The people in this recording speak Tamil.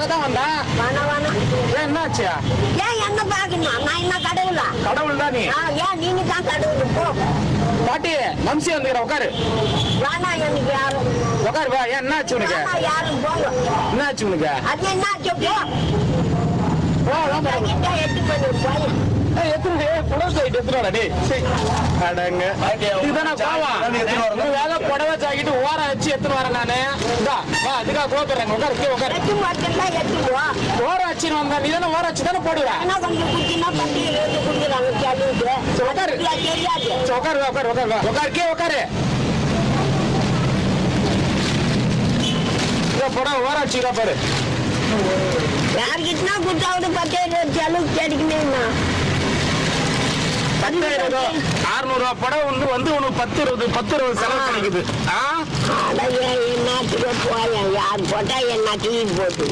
பார்க்க தான் வந்தேன். ஏன் என்னாச்சு? ஏன் என்ன பாக்கணும்? நான் என்ன கடவுளா? கடவுள் தான் நீ. ஏன் நீங்க தான் கடவுள்? போ பாட்டி வம்சி வந்துக்கிற உட்காரு. வேணா எனக்கு யாரும் உட்காரு வா. ஏன் என்னாச்சு உனக்கு? யாரும் போங்க. என்னாச்சு உனக்கு? அது என்னாச்சு? போ எட்டு பண்ணி போய் எத்தனை புடவை சாக்கிட்டு எத்தனை டேய் அடங்க இதுதானே கோவம். வேலை புடவை சாக்கிட்டு ஓர வச்சு எத்தனை வரேன் நானு. வா அதுக்காக கோபப்படுறேன். உட்காரு உட்காரு. எட்டு மட்டும்தான் எட்டுவா. ஓர வச்சுன்னு வந்தா நீ தானே ஓர வச்சு தானே போடுவேன். என்ன கொஞ்சம் குச்சினா பண்ணி குடுக்குறாங்க கேட்டு உட்காரு. தெரியாது. உட்காரு உட்காரு உட்காரு உட்காருக்கே உட்காரு. புடவை ஓர வச்சுக்கிறா பாரு. யாருக்கிட்டனா கொடுத்தாவது 10,000 செலவு கிடைக்குமேண்ணா. 10,000 600 புடவை வந்து உனக்கு 10-20 செலவு கிடைக்குது. என்னத்துக்கு போய் யார் போட்டா என்ன டீ போட்டு